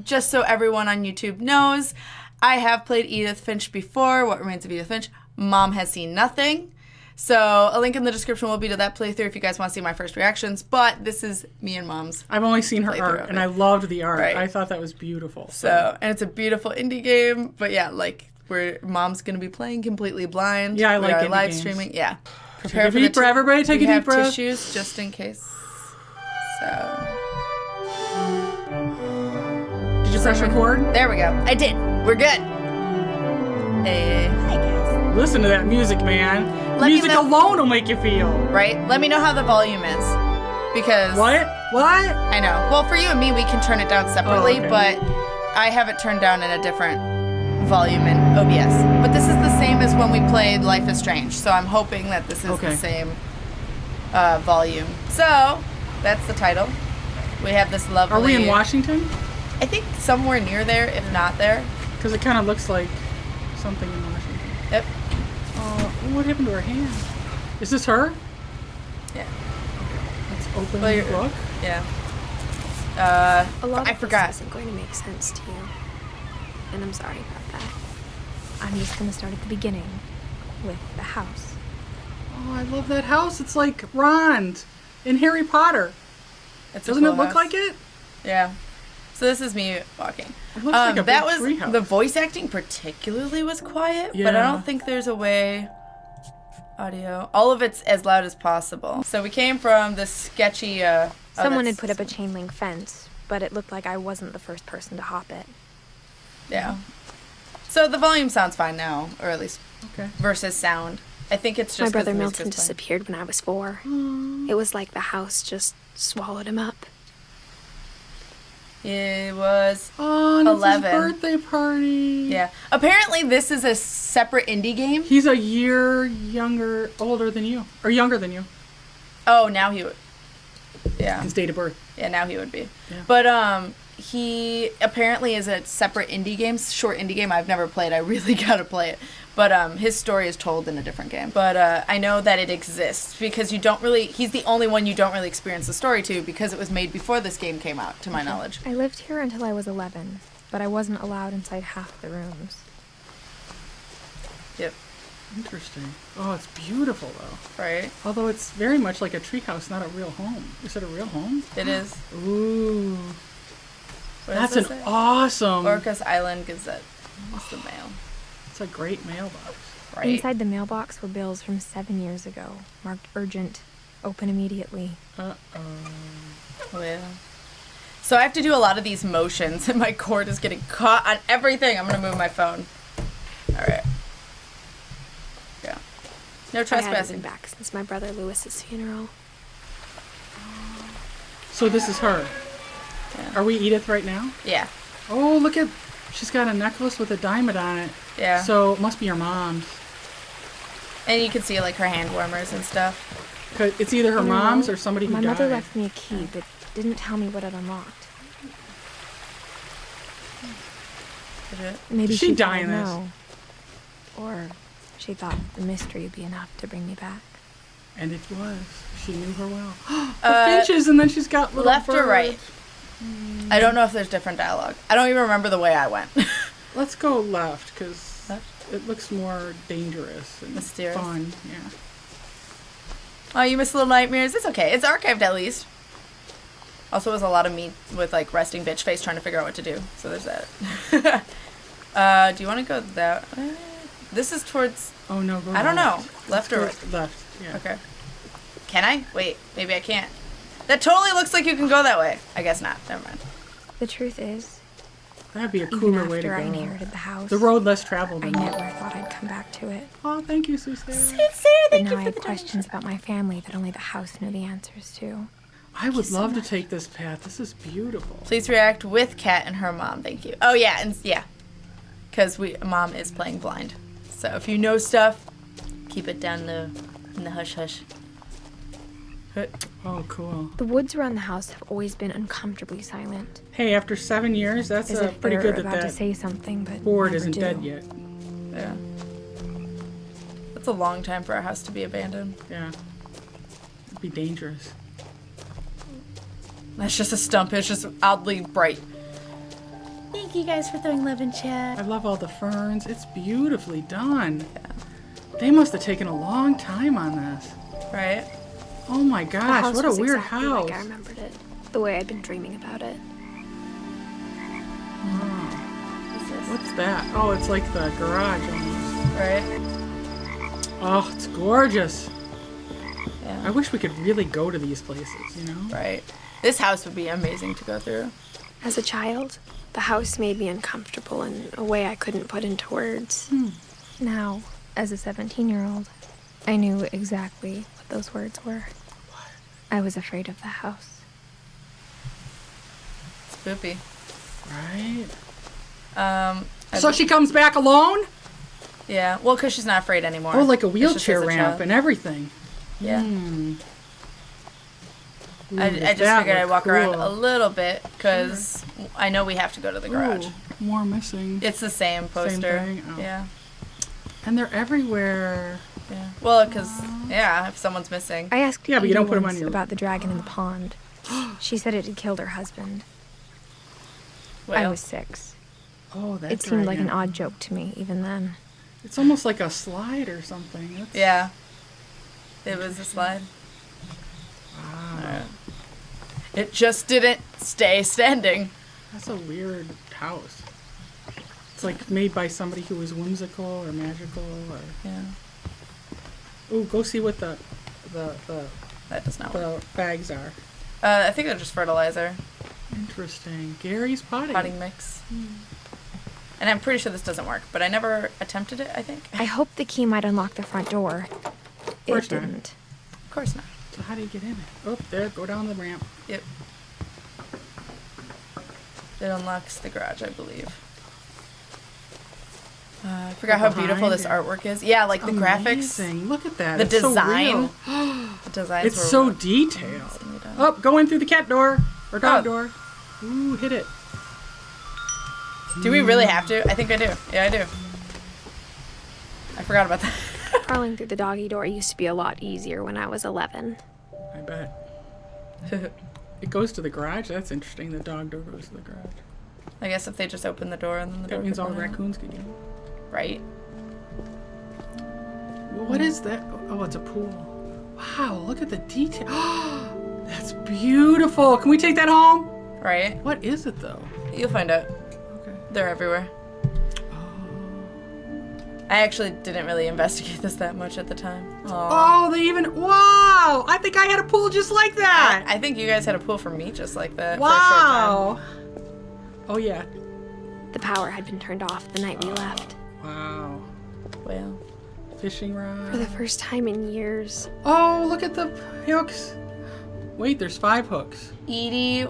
just so everyone on YouTube knows, I have played Edith Finch before, What Remains of Edith Finch. Mom has seen nothing. So a link in the description will be to that playthrough if you guys want to see my first reactions. But this is me and Mom's. I've only seen her art, and I loved the art. Right. I thought that was beautiful. So, and it's a beautiful indie game. But yeah, like, Mom's going to be playing completely blind. Yeah, I like indie live games. Streaming. Yeah. Prepare take a deep breath, everybody. Take a deep breath. We have tissues just in case. So. Did you press record? There we go. I did. We're good. Hey. Hi, guys. Listen to that music, man. Music alone will make you feel. Right? Let me know how the volume is. Because... What? I know. Well, for you and me, we can turn it down separately, but I have it turned down in a different volume in OBS. But this is the same as when we played Life is Strange, so I'm hoping that this is the same volume. So, that's the title. We have this lovely... Are we in Washington? I think somewhere near there, if not there. Because it kind of looks like something in Washington. Yep. What happened to her hand? Is this her? Yeah. Let's open the book. Yeah. A lot I of forgot. this isn't going to make sense to you. And I'm sorry about that. I'm just going to start at the beginning with the house. Oh, I love that house. It's like Ron in Harry Potter. Doesn't it look like it? Yeah. So this is me walking. It looks like a big treehouse. The voice acting particularly was quiet, but I don't think there's a way. Audio. All of it's as loud as possible. So we came from this sketchy. Someone had put up a chain link fence, but it looked like I wasn't the first person to hop it. Yeah. So the volume sounds fine now, or at least versus sound. I think it's just my brother Milton disappeared when I was 4. It was like the house just swallowed him up. It was 11. His birthday party. Yeah. Apparently, this is a separate indie game. He's a year older than you, or younger than you. Oh, now he would. Yeah. His date of birth. Yeah, now he would be. Yeah. But he apparently is a separate indie game, short indie game. I've never played. I really gotta play it. But his story is told in a different game. But I know that it exists because he's the only one you don't really experience the story to because it was made before this game came out, to my knowledge. I lived here until I was 11, but I wasn't allowed inside half the rooms. Yep. Interesting. Oh, it's beautiful, though. Right? Although it's very much like a treehouse, not a real home. Is it a real home? It is. Ooh. That's an awesome... Orcas Island Gazette. What's the mail? It's a great mailbox. Right? Inside the mailbox were bills from 7 years ago, marked urgent, open immediately. Oh, yeah. So I have to do a lot of these motions, and my cord is getting caught on everything. I'm going to move my phone. All right. Yeah. No trespassing. I haven't been back since my brother Lewis's funeral. So this is her. Yeah. Are we Edith right now? Yeah. Oh, look at... She's got a necklace with a diamond on it. Yeah. So it must be her mom's. And you can see, like, her hand warmers and stuff. It's either her mom's or somebody who died. My mother left me a key, but didn't tell me what it unlocked. Maybe she died in this. Or she thought the mystery would be enough to bring me back. And it was. She knew her well. The Finches, and then she's got little left or right? I don't know if there's different dialogue. I don't even remember the way I went. Let's go left, because it looks more dangerous and mysterious. Fun. Yeah. Oh, you missed Little Nightmares? It's okay. It's archived at least. Also, it was a lot of me with, like, resting bitch face trying to figure out what to do. So there's that. Do you want to go that way? This is towards... Oh, no, go I don't know. Left or right? Left, yeah. Okay. Can I? Wait, maybe I can't. That totally looks like you can go that way. I guess not. Never mind. The truth is, that'd be a cooler way to go. After I inherited the house, the road less traveled. I never thought I'd come back to it. Oh, thank you, Sue Sarah. But now I have questions about my family that only the house knew the answers to. I would love to take this path. This is beautiful. Please react with Kat and her mom. Thank you. Oh yeah, and yeah, because mom is playing blind. So if you know stuff, keep it down in the hush hush. Oh, cool. The woods around the house have always been uncomfortably silent. Hey, after 7 years, that's pretty good that to say something, but board isn't dead yet. Yeah. That's a long time for a house to be abandoned. Yeah. It'd be dangerous. That's just a stump. It's just oddly bright. Thank you guys for throwing love in chat. I love all the ferns. It's beautifully done. Yeah. They must have taken a long time on this. Right? Oh my gosh, what a weird exactly house. Like I remembered it. The way I'd been dreaming about it. Oh. What's that? Oh, it's like the garage almost. Right? Oh, it's gorgeous. Yeah. I wish we could really go to these places, you know? Right. This house would be amazing to go through. As a child, the house made me uncomfortable in a way I couldn't put into words. Now, as a 17-year-old, I knew exactly what those words were. What? I was afraid of the house. Spoopy. Right? So she comes back alone? Yeah. Well, because she's not afraid anymore. Oh, like a It's just wheelchair as a ramp child. and everything. Yeah. Ooh, I just that figured I'd looked walk around cool. a little bit because I know we have to go to the garage. Ooh, more missing. It's the same poster. thing? Oh. Yeah. And they're everywhere. Yeah. Well, because, if someone's missing. I asked Yeah, but you Edie don't put 'em on once your- about the dragon in the pond. She said it had killed her husband. I Well, was 6. Oh, that's It seemed like an dragon. odd joke to me, even then. It's almost like a slide or something. That's, yeah. It was a slide. Wow. Alright. It just didn't stay standing. That's a weird house. It's like made by somebody who was whimsical or magical or... Yeah. Ooh, go see what the That does not work. bags are. I think they're just fertilizer. Interesting. Gary's potting. Potting mix. And I'm pretty sure this doesn't work, but I never attempted it, I think. I hoped the key might unlock the front door. course It not. didn't. Of course not. So how do you get in it? Oh, there, go down the ramp. Yep. It unlocks the garage, I believe. I forgot how beautiful this behind artwork is. Yeah, like the graphics. Amazing. Look at that. The It's so design. real. The designs It's were so really detailed. nicely done. Oh, go in through the cat door. Or dog Oh. door. Ooh, hit it. Do we really have to? I think I do. Yeah, I do. I forgot about that. Crawling through the doggy door used to be a lot easier when I was 11. I bet. It goes to the garage. That's interesting. The dog door goes to the garage. I guess if they just open the door and then the door That means could all go in. raccoons can get in. Right. Well, what is that? Oh, it's a pool. Wow, look at the detail. That's beautiful. Can we take that home? Right. What is it, though? You'll find out. Okay. They're everywhere. I actually didn't really investigate this that much at the time. Aw. Oh, they even... Wow! I think I had a pool just like that. I think you guys had a pool for me just like that Wow. Oh, yeah. The power had been turned off the night we left. Wow. for a short time. Well, Fishing For the rod. first time in years. Oh, look at the hooks. Wait, there's 5 hooks. Edie,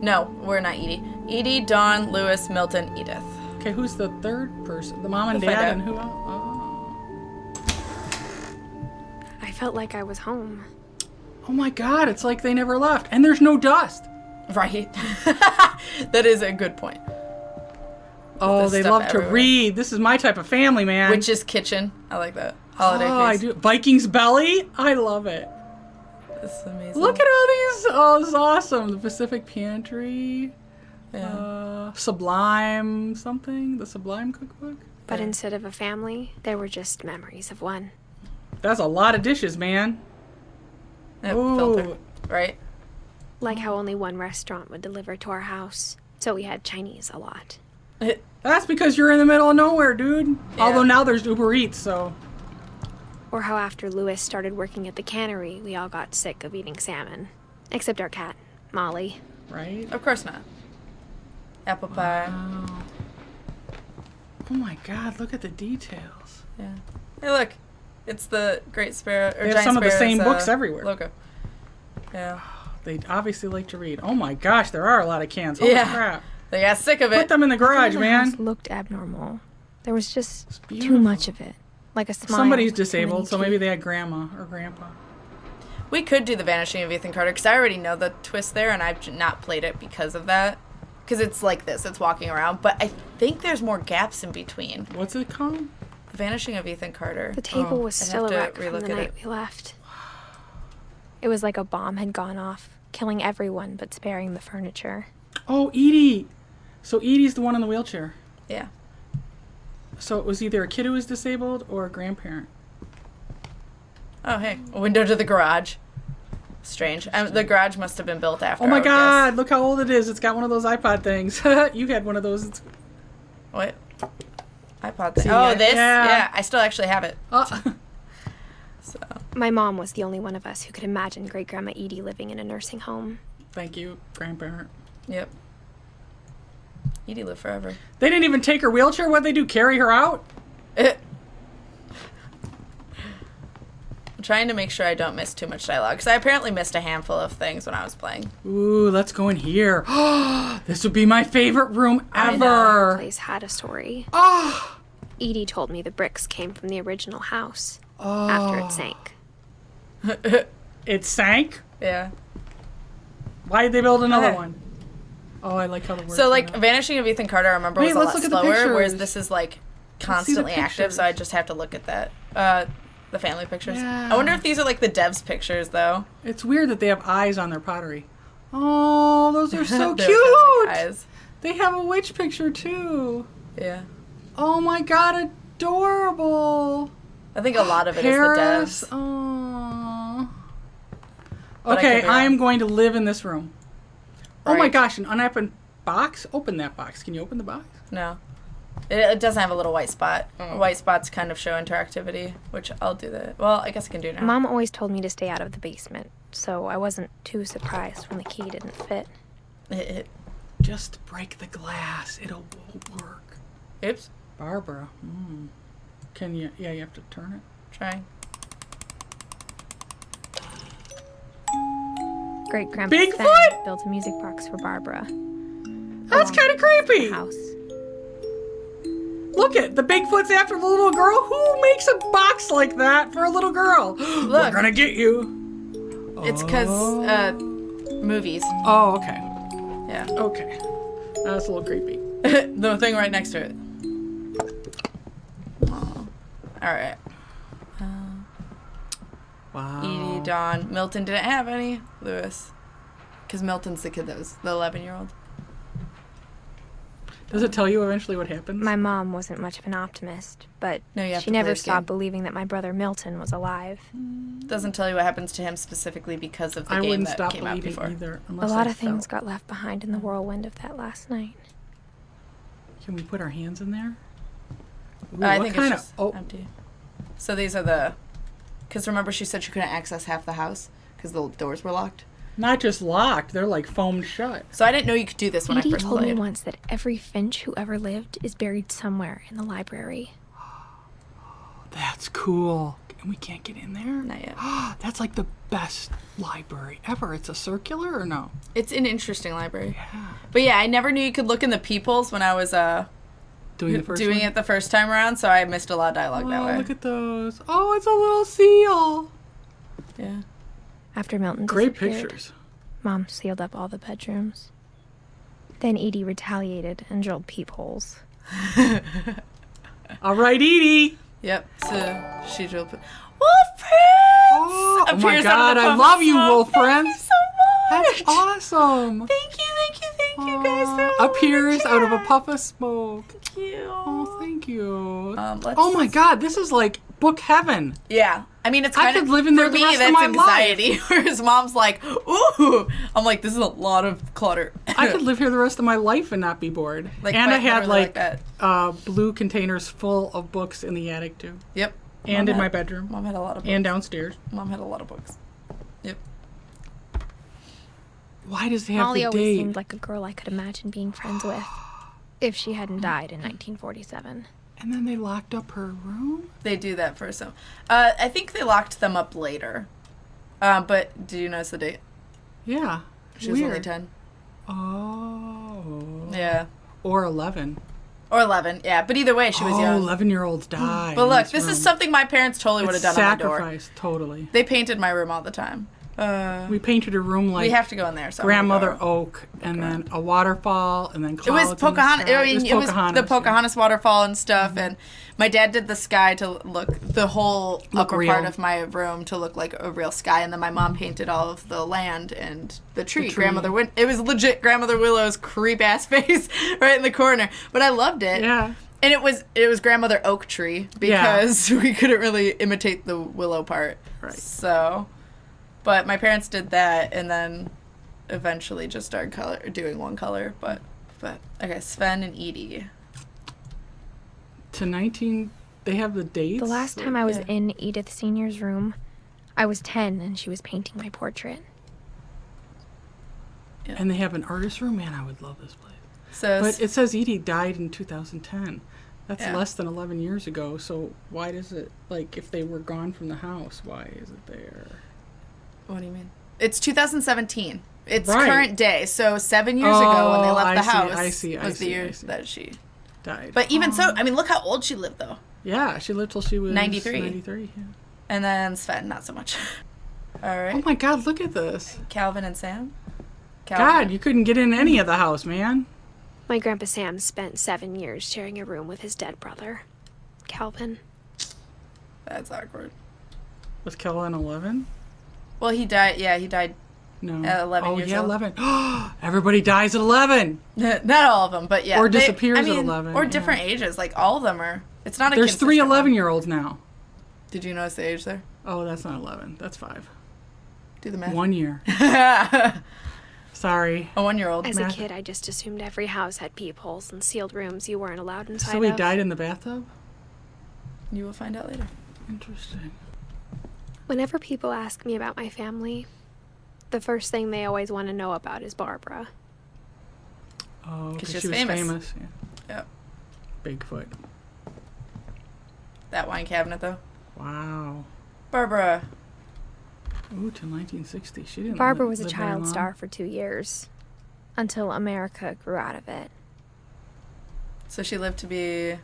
no, we're not Edie. Edie, Dawn, Lewis, Milton, Edith. Okay, who's the third person? The mom and We'll find dad out. and who else? Oh. I felt like I was home. Oh my god, it's like they never left. And there's no dust. Right. That is a good point. Oh, There's they stuff love to everywhere. read. This is my type of family, man. Witch's Kitchen. I like that. Holiday Oh, I feast. do. Viking's Belly. I love it. This is amazing. Look at all these. Oh, it's awesome. The Pacific Pantry. Yeah. Sublime something. The Sublime Cookbook. But instead of a family, there were just memories of one. That's a lot of dishes, man. That Ooh. filter. Right? Like how only one restaurant would deliver to our house. So we had Chinese a lot. That's because you're in the middle of nowhere, dude. Yeah. Although now there's Uber Eats, so. Or how after Lewis started working at the cannery, we all got sick of eating salmon. Except our cat, Molly. Right? Of course not. Apple pie. Wow. Oh my god, look at the details. Yeah. Hey, look. It's the Great Sparrow. Or They have Giant some of the Sparrow's, same books everywhere. Logo. Yeah. They obviously like to read. Oh my gosh, there are a lot of cans. Holy Yeah. crap. They got sick of Put it. them in the garage, The man. house looked abnormal. There was just It's too beautiful. much of it. Like a smile. Somebody's too many disabled, so maybe teeth. they had grandma or grandpa. We could do The Vanishing of Ethan Carter, because I already know the twist there, and I've not played it because of that. Because it's like this. It's walking around. But I think there's more gaps in between. What's it called? The Vanishing of Ethan Carter. The table was I'd still have a to wreck from relook the at night it. we left. It was like a bomb had gone off, killing everyone but sparing the furniture. Oh, Edie. So Edie's the one in the wheelchair. Yeah. So it was either a kid who was disabled or a grandparent. Oh, hey. A window to the garage. Strange. The garage must have been built after. Oh my I would God! guess. Look how old it is. It's got one of those iPod things. You had one of those. What? iPod thing. See, Oh, this? yeah. Yeah. I still actually have it. So. My mom was the only one of us who could imagine Great Grandma Edie living in a nursing home. Thank you, grandparent. Yep. Edie lived forever. They didn't even take her wheelchair. What'd they do? Carry her out? I'm trying to make sure I don't miss too much dialogue, because I apparently missed a handful of things when I was playing. Ooh, let's go in here. This would be my favorite room The ever. place had a story. Oh. Edie told me the bricks came from the original house after it sank. It sank? Yeah. Why did they build another Okay. one? Oh, I like how the words So, like, are out. Vanishing of Ethan Carter, I remember, Wait, was a let's lot look at the slower, whereas pictures. this is, like, see the constantly active, so I pictures. just have to look at that. The family pictures. Yeah. I wonder if these are, like, the devs pictures, though. It's weird that they have eyes on their pottery. Oh, those are so They're cute. kinda like eyes. They have a witch picture too. Yeah. Oh my God, adorable. I think a lot of it is the Paris. devs. Oh. But I could Okay, be I wrong. am going to live in this room. Oh my Right. gosh, an unopened box? Open that box. Can you open the box? No. It doesn't have a little white spot. White spots kind of show interactivity, which I'll do that. Well, I guess I can do now. Mom always told me to stay out of the basement, so I wasn't too surprised when the key didn't fit. Just break the glass. It'll work. Oops. Barbara. Can you? Yeah, you have to turn it. Trying. Great Grandpa Bigfoot? Sven built a music box for Barbara. That's kind of creepy. House. Look at the Bigfoot's after the little girl. Who makes a box like that for a little girl? We're Look. gonna get you. It's because movies. Oh, okay. Yeah. Okay. That's a little creepy. The thing right next to it. Oh. All right. Wow. Edie, Dawn. Milton didn't have any. Lewis. Because Milton's the kid that was the 11-year-old. Does it tell you eventually what happens? My mom wasn't much of an optimist, but No, you have she to play never this stopped game. believing that my brother Milton was alive. Doesn't tell you what happens to him specifically because of the I game wouldn't that stop came out believing before. either. A Unless lot I of things felt- got left behind in the whirlwind of that last night. Can we put our hands in there? Ooh, I what think kind it's just of? Oh, empty. So these are the... Because remember she said she couldn't access half the house because the doors were locked? not just locked. They're like foamed shut. So I didn't know you could do this when Edie I first told me played. once that every Finch who ever lived is buried somewhere in the library. That's cool. And we can't get in there? Not yet. That's like the best library ever. It's a circular or no? It's an interesting library. But yeah, I never knew you could look in the peepholes when I was Doing the first doing one? it the first time around, so I missed a lot of dialogue that Oh, way. look at those. Oh, it's a little seal. Yeah. After Milton Great disappeared, pictures. Mom sealed up all the bedrooms. Then Edie retaliated and drilled peepholes. All right, Edie. Yep. So she drilled. Wolf Prince! Oh, my appears out God, of the I puff love of you, smoke. Wolf Thank Prince. you so much. That's awesome. Thank you guys so Appears much. out of a puff of smoke. Thank you. Oh, thank you. Let's- Oh my God, this is like book heaven. Yeah. I mean, it's I kind of could live in there for the me, rest of that's my anxiety. Whereas Mom's like, ooh. I'm like, this is a lot of clutter. I could live here the rest of my life and not be bored. Like, and I quite had literally like that. blue containers full of books in the attic too, Yep. and Mom in my had- bedroom, Mom had a lot of books. and downstairs. Mom had a lot of books. Yep. Why does it have Molly the always date? seemed like a girl I could imagine being friends with, if she hadn't died in 1947. And then they locked up her room. They do that for some. I think they locked them up later. But did you notice the date? Yeah, She was only weird. 10. Oh. Yeah. Or 11. Or 11. Yeah. But either way, she was young. 11-year-olds die. But in look, this room. is something my parents totally would have It's done on my door. sacrifice, totally. They painted my room all the time. We painted a room like we have to go in there. So grandmother oak, and then a waterfall, and then it clouds. was Pocahontas. I mean, it was the yeah. Pocahontas waterfall and stuff. And my dad did the sky to look the whole upper real. part of my room to look like a real sky. And then my mom painted all of the land and the tree. It was legit Grandmother Willow's creep ass face right in the corner. But I loved it. Yeah. And it was Grandmother Oak Tree because we couldn't really imitate the willow part. Right. So, but my parents did that and then eventually just started doing one color. But okay, Sven and Edie. They have the dates? The last time I was in Edith Sr.'s room, I was 10 and she was painting my portrait. Yeah. And they have an artist room? Man, I would love this place. But it says Edie died in 2010. That's less than 11 years ago, so why does it, like, if they were gone from the house, why is it there? What do you mean? It's 2017. It's Right. current day. So 7 years ago when they left the house was the year see. that she Died. But even so, I mean, look how old she lived, though. Yeah, she lived till she was 93. 93, yeah. And then Sven, not so much. All right. Oh my God, look at this. Calvin and Sam. God, you couldn't get in any of the house, man. My Grandpa Sam spent 7 years sharing a room with his dead brother, Calvin. That's awkward. Was Calvin 11? Well, he died. Yeah, he died No. at 11 years old. 11. Everybody dies at 11. Not all of them, but yeah. Or disappears at 11, Or yeah. different ages. Like, all of them are. It's not a There's three consistent one. 11-year-olds now. Did you notice the age there? Oh, that's not 11. That's 5. Do the math. 1 year. Sorry. A 1-year-old. As a kid, I just assumed every house had peepholes and sealed rooms you weren't allowed inside So he of. died in the bathtub? You will find out later. Interesting. Whenever people ask me about my family, the first thing they always want to know about is Barbara. Oh, because she's she was famous. Yeah. Yep. Bigfoot. That wine cabinet, though. Wow. Barbara. Ooh, till 1960. She didn't Barbara was a live very child long. star for 2 years, until America grew out of it. So she lived to be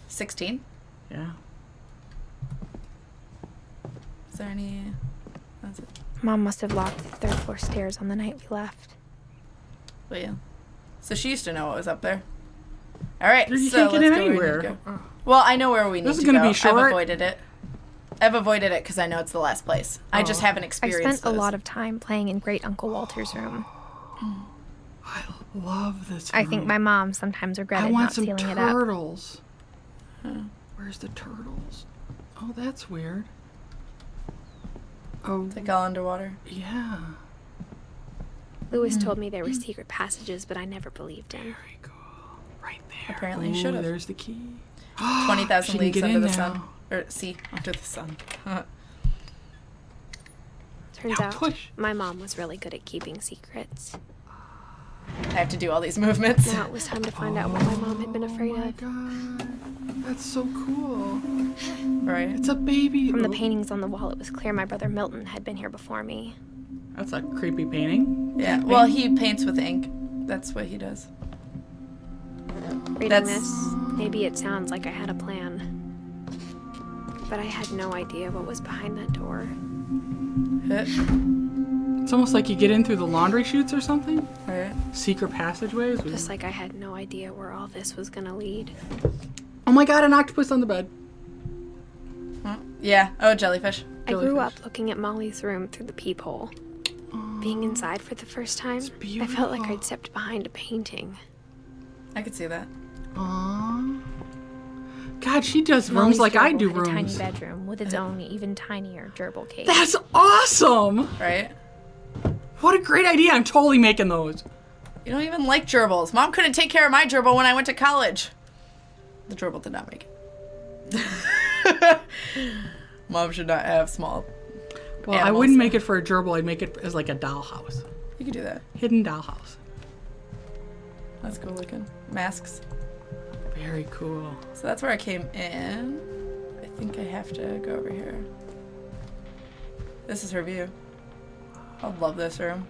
16? Yeah. Is there any... That's it. Mom must have locked the third floor stairs on the night we left. But yeah. So she used to know what was up there. All right, You so can't get let's in go where we need to anywhere. go. Well, I know where we need This is to gonna go. be short. I've avoided it. I've avoided it because I know it's the last place. I just haven't I experienced spent a lot of time playing in Great Uncle Walter's room. I love this I room. think my mom sometimes I regretted want not some sealing it up. turtles. Where's the turtles? Oh, that's weird. Oh, It's like all underwater. yeah. Lewis told me there were secret passages, but I never believed him. Very cool. Right there. Apparently you Ooh, should have. There's the key. 20,000 She can leagues get under in the now. sun. Or sea, under the sun. Turns Now out push. my mom was really good at keeping secrets. I have to do all these movements. Now it was time to find out what my mom had been afraid Oh my of. God. That's so cool. Right. It's a baby. From the Oh, paintings on the wall, it was clear my brother Milton had been here before me. That's a creepy painting. Yeah. Well, he paints with ink. That's what he does. Reading That's- this, maybe it sounds like I had a plan. But I had no idea what was behind that door. It's almost like you get in through the laundry chutes or something. Right. Secret passageways. Just like I had no idea where all this was gonna lead. Oh my God, an octopus on the bed. Yeah. Oh, jellyfish. I grew Jellyfish. up looking at Molly's room through the peephole. Being inside for the first time, It's I felt like beautiful. I'd stepped behind a painting. I could see that. Aww. God, she does Molly's rooms like I gerbil do had a tiny rooms. bedroom with its own even tinier gerbil cage. That's awesome. Right. What a great idea. I'm totally making those. You don't even like gerbils. Mom couldn't take care of my gerbil when I went to college. The gerbil did not make it. Mom should not have small Well, I animals. wouldn't make it for a gerbil. I'd make it as like a dollhouse. You could do that. Hidden dollhouse. That's cool looking. Masks. Very cool. So that's where I came in. I think I have to go over here. This is her view. I love this room.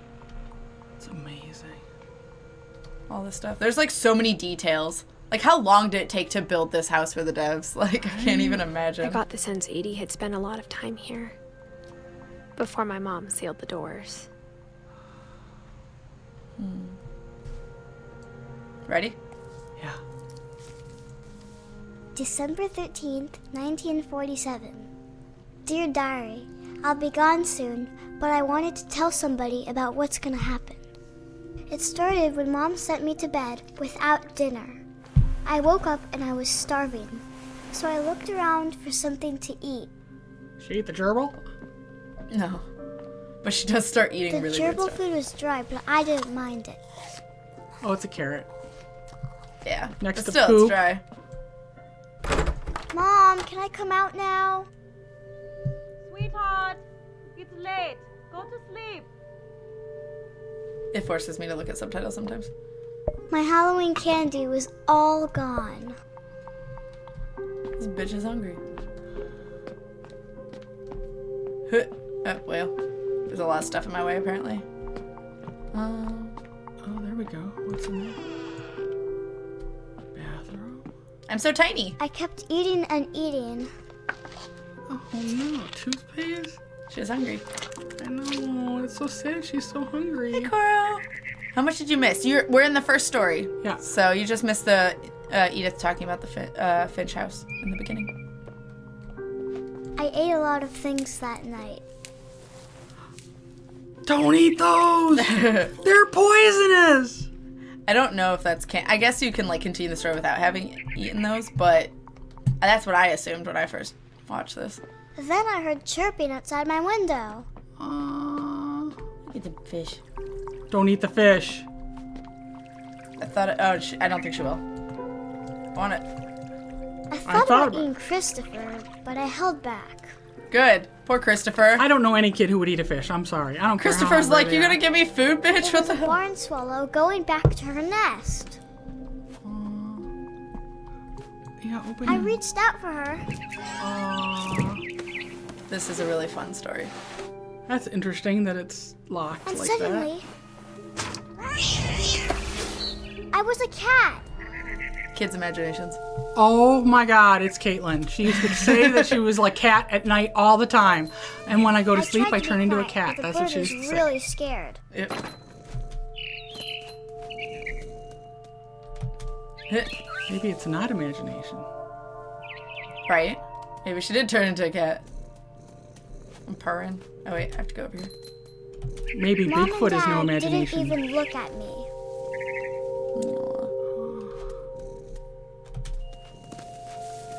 It's amazing. All this stuff. There's like so many details. Like, how long did it take to build this house for the devs? Like, I can't even imagine. I got the sense Edie had spent a lot of time here. before my mom sealed the doors. Ready? Yeah. December 13th, 1947. Dear Diary, I'll be gone soon, but I wanted to tell somebody about what's gonna happen. It started when Mom sent me to bed without dinner. I woke up and I was starving, so I looked around for something to eat. She ate the gerbil? No. But she does start eating The really weird gerbil stuff. food was dry, but I didn't mind it. Oh, it's a carrot. Yeah. Next but to still, poop. it's dry. Mom, can I come out now? Sweetheart, it's late. Go to sleep. It forces me to look at subtitles sometimes. My Halloween candy was all gone. This bitch is hungry. Oh, well. There's a lot of stuff in my way, apparently. Oh, there we go. What's in there? Bathroom? I'm so tiny. I kept eating and eating. Oh no, toothpaste? She's hungry. I know, it's so sad she's so hungry. Hey, Coral. How much did you miss? We're in the first story. Yeah. So you just missed the Edith talking about the Finch house in the beginning. I ate a lot of things that night. Don't eat those! They're poisonous! I don't know if that's I guess you can like continue the story without having eaten those, but that's what I assumed when I first watched this. Then I heard chirping outside my window. Eat the fish. Don't eat the fish. I thought. I don't think she will. Want it? I thought thought about about- eating Christopher, but I held back. Good. Poor Christopher. I don't know any kid who would eat a fish. I'm sorry. I don't care. how Christopher's hungry like, they you are. gonna give me food, bitch? It What was the a hell? barn swallow going back to her nest. Yeah, open I it. reached out for her. This is a really fun story. That's interesting that it's locked And like suddenly, I was a cat. Kids' imaginations. that. Oh my god, it's Caitlin. She used to say that she was like cat at night all the time. And when I go to sleep, tried I to turn be into a quiet, cat. but That's the what bird she used was to say. really scared. Yep. Maybe it's not imagination. Right? Maybe she did turn into a cat. I'm purring. Oh wait, I have to go over here. Maybe Mom Bigfoot and is no Dad imagination. didn't even look at me.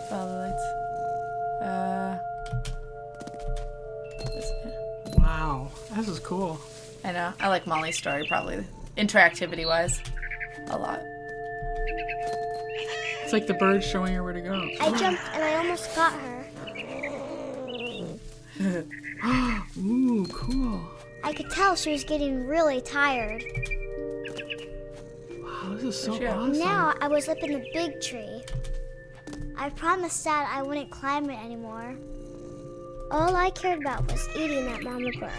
Follow the lights. Wow, this is cool. I know. I like Molly's story probably. Interactivity wise. A lot. It's like the bird showing her where to go. I jumped and I almost got her. Ooh, cool. I could tell she was getting really tired. Wow, this is so Yeah. awesome. Now I was up in the big tree. I promised Dad I wouldn't climb it anymore. All I cared about was eating that mama bird.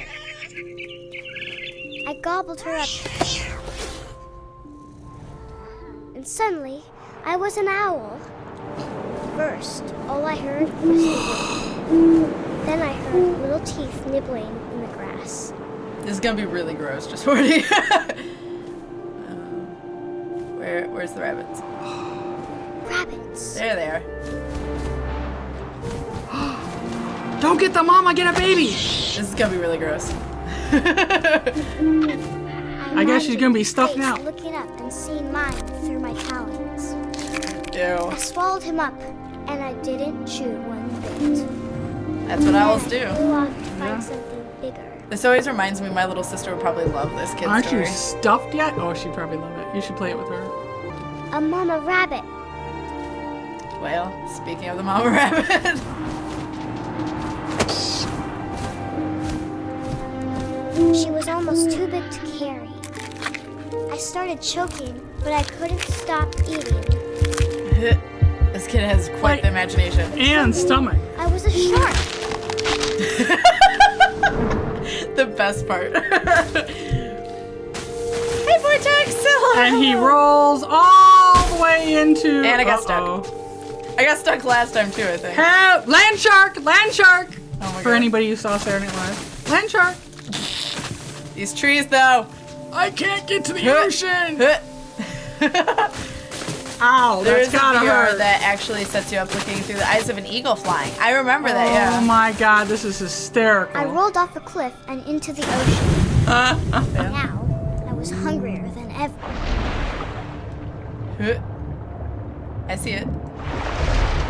I gobbled her up. And suddenly, I was an owl. First, all I heard was the wind. Then I heard little teeth nibbling in the grass. This is gonna be really gross, just warning. Where's the rabbits? Rabbits. There they are. Don't get the mama, get a baby! This is gonna be really gross. I guess she's gonna be stuffed face now. Looking up and seeing mine through my talons. Ew. I swallowed him up, and I didn't chew one bit. That's what owls do. I flew off to find something bigger. This always reminds me my little sister would probably love this kid's Aren't story. you stuffed yet? Oh, she'd probably love it. You should play it with her. A mama rabbit. Well, speaking of the mama rabbit. She was almost too big to carry. I started choking, but I couldn't stop eating. This kid has quite the imagination. And stomach. I was a shark. The best part. Hey, Vortex! And he rolls all the way into... And I got Uh-oh. stuck. I got stuck last time too, I think. Help! Land shark! Land shark! Oh my For God. anybody who saw Saturday Night Live. Land shark. These trees, though. I can't get to the ocean. Ow, There's that's gotta a VR hurt. that actually sets you up looking through the eyes of an eagle flying. I remember that, yeah. Oh my god, this is hysterical. I rolled off a cliff and into the ocean. Now, I was hungrier than ever. I see it.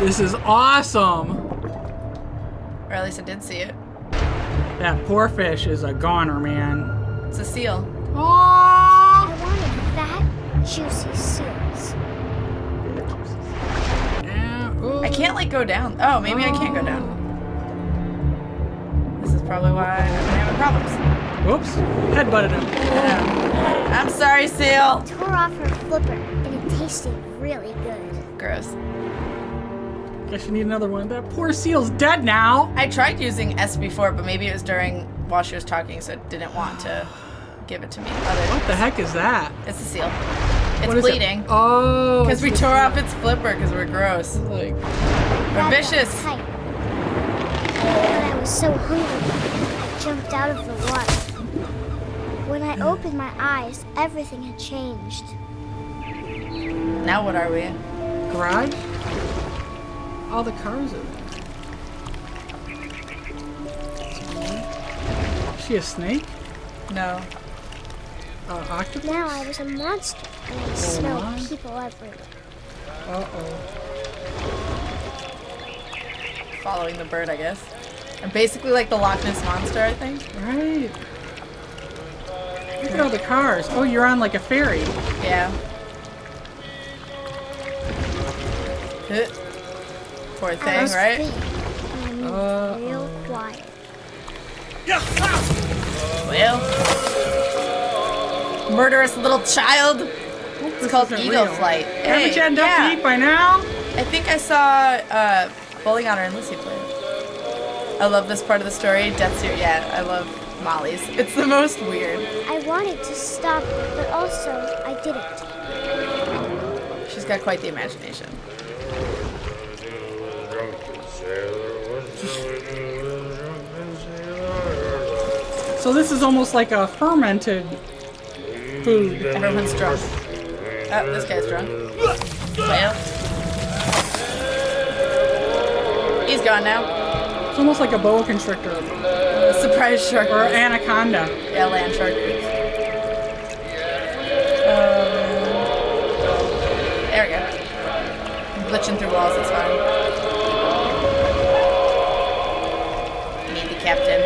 This is awesome. Or at least I did see it. That poor fish is a goner, man. It's a seal. Aww. I wanted fat, juicy seals. I can't, like, go down. Oh, maybe I can't go down. This is probably why I've been having problems. Whoops. Headbutted him. Yeah. I'm sorry, seal. Tore off her flipper, and it tasted really good. Gross. Guess you need another one. That poor seal's dead now. I tried using S before, but maybe it was while she was talking, so it didn't want to give it to me. What the heck is that? It's a seal. What It's is bleeding. It? Oh. Because we it's tore off its flipper because we're gross. like. We're Grabbed vicious. that tight. But I was so hungry, I jumped out of the water. When I opened my eyes, everything had changed. Now what are we? Garage? All the cars are there. Is she a snake? No. Octopus? Now I was a monster, and I smelled my. people everywhere. Uh-oh. Following the bird, I guess. I'm basically like the Loch Ness Monster, I think. Right. Look at all the cars. Oh, you're on like a ferry. Yeah. Poor I thing, was right? free, and I moved real quiet. Well. Murderous little child. It's called isn't Eagle real. Flight. Haven't you had enough yeah. to eat by now? I think I saw Bowling Otter and Lucy play. I love this part of the story. Death Suit, yeah, I love Molly's. It's the most weird. I wanted to stop, but also I didn't. She's got quite the imagination. So this is almost like a fermented food. Everyone's drunk. Oh, this guy's drunk. Well. He's gone now. It's almost like a boa constrictor Surprise shark. or anaconda. Yeah, land shark. There we go. I'm glitching through walls, it's fine. Need the captain.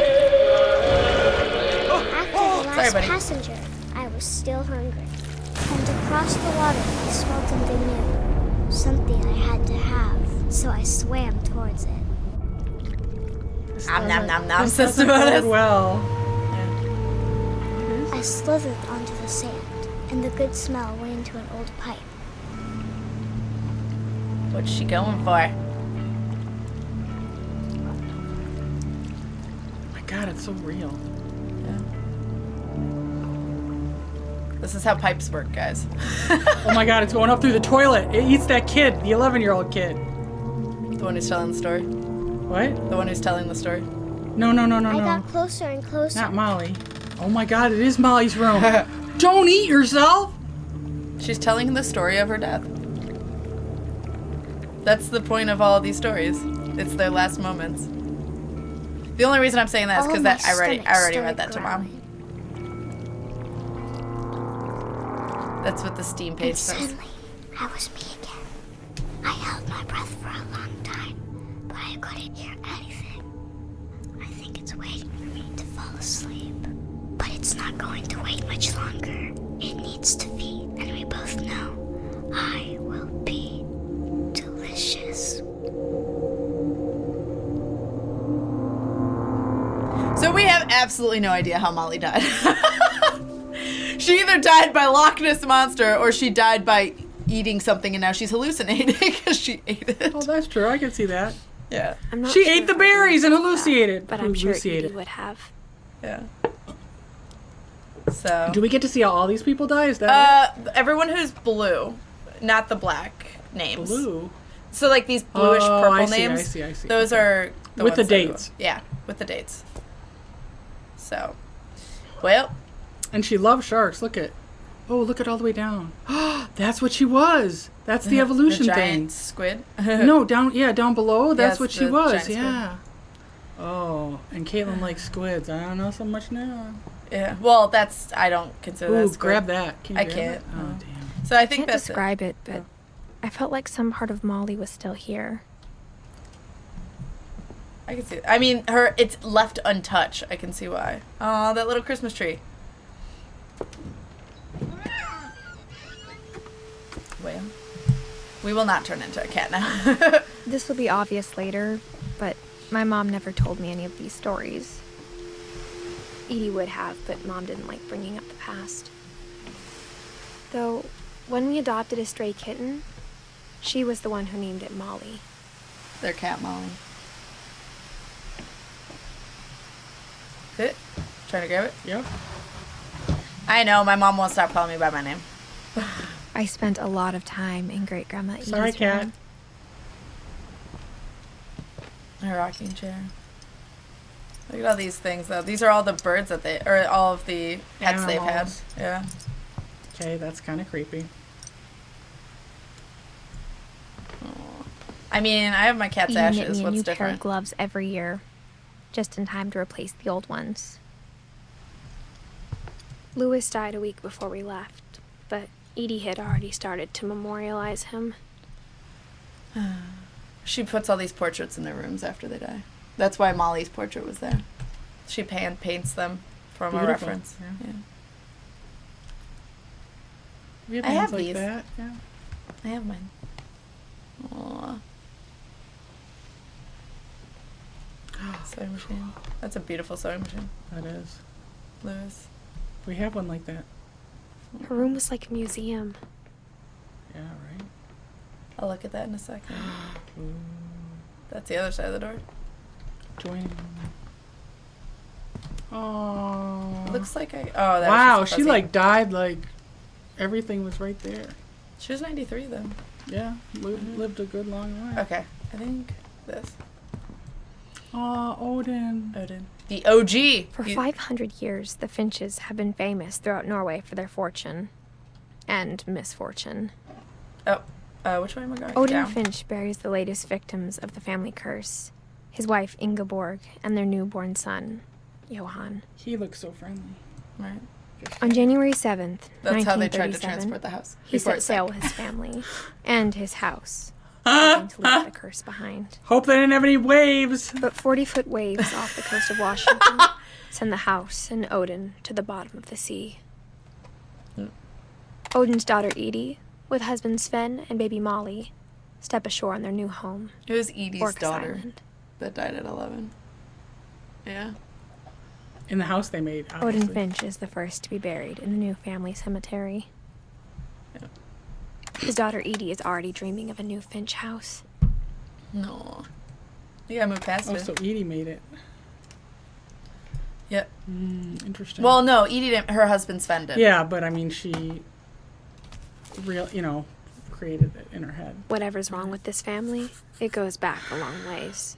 After the Sorry, last buddy. passenger, I was still hungry. And across the water, I smelled something new. Something I had to have, so I swam towards it. Nom nom nom nom, This says doesn't bode Simonis. well. I slithered onto the sand, and the good smell went into an old pipe. What's she going for? Oh my god, it's so real. This is how pipes work, guys. Oh my god, it's going up through the toilet. It eats that kid, the 11-year-old kid. The one who's telling the story. What? The one who's telling the story. No. I got closer and closer. Not Molly. Oh my god, it is Molly's room. Don't eat yourself! She's telling the story of her death. That's the point of all of these stories. It's their last moments. The only reason I'm saying that is All because my I already stomach read that to started Mom. That's what the steam And paste says. suddenly, I was me again. I held my breath for a long time, but I couldn't hear anything. I think it's waiting for me to fall asleep. But it's not going to wait much longer. It needs to feed, and we both know I will be delicious. So we have absolutely no idea how Molly died. She either died by Loch Ness Monster or she died by eating something and now she's hallucinating because she ate it. Oh, that's true. I can see that. Yeah. I'm not She sure ate the if I would berries and have that, hallucinated. but I'm sure Edie Hallucinated. would have. Yeah. So. Do we get to see how all these people die? Is that Everyone who's blue, not the black names. blue? So like these bluish Oh, purple I see, names. I see. Those are With the ones that- dates. Yeah, with the dates. So, well. And she loves sharks. Look at all the way down. That's what she was. That's the evolution the thing. giant squid. No, down below. That's Yes, what she the was. giant squid. Yeah. Oh, and Caitlin likes squids. I don't know so much now. Yeah. Well, I don't consider that Ooh, squid. grab that. Can you I grab can't. it? Oh, damn. So I I think can't that's describe it, but I felt like some part of Molly was still here. I can see it. I mean, it's left untouched. I can see why. Oh, that little Christmas tree. Well, we will not turn into a cat now. This will be obvious later, but my mom never told me any of these stories. Edie would have, but Mom didn't like bringing up the past. Though, when we adopted a stray kitten, she was the one who named it Molly. Their cat Molly. It? Trying to grab it? Yep. I know, my mom won't stop calling me by my name. I spent a lot of time in Great Grandma Edie's Sorry, cat. room. Her rocking chair. Look at all these things, though. These are all the birds or all of the pets they've had. Animals. Yeah. Okay, that's kind of creepy. I mean, I have my cat's Edie knit ashes. me a What's new pair of different? gloves every year, just in time to replace the old ones. Louis died a week before we left, but Edie had already started to memorialize him. She puts all these portraits in their rooms after they die. That's why Molly's portrait was there. She paints them from a Beautiful. reference. Yeah. Yeah. We have I hands have like these. that. Yeah. I have mine. Aww. Sewing machine. That's a beautiful sewing machine. That is. Lewis. We have one like that. Her room was like a museum. Yeah, right. I'll look at that in a second. That's the other side of the door. Join. Oh. It looks like Oh, that Wow, was just she fuzzy. like died like everything was right there. She was 93 though. Yeah, lived a good long life. Okay, I think this. Aw, Odin. Odin. The OG. For 500 years, the Finches have been famous throughout Norway for their fortune and misfortune. Oh, which way am I going? Odin Down. Finch buries the latest victims of the family curse, his wife Ingeborg and their newborn son, Johan. He looks so friendly. Right. On January 7th, That's how they tried to 1937, transport the house. he before set it sail sank. with his family and his house, hoping to leave the curse behind. Hope they didn't have any waves. But 40-foot waves off the coast of Washington send the house and Odin to the bottom of the sea. Odin's daughter Edie, with husband Sven and baby Molly, step ashore on their new home, It was Edie's Orcas daughter Island. that died at 11. Yeah. In the house they made, Odin obviously. Finch is the first to be buried in the new family cemetery. Yeah. His daughter Edie is already dreaming of a new Finch house. No. You gotta move past Oh, it. so Edie made it. Yep. Interesting. Well, no, Edie didn't. Her husband Sven did. yeah, but I mean, she created it in her head. Whatever's wrong with this family, it goes back a long ways.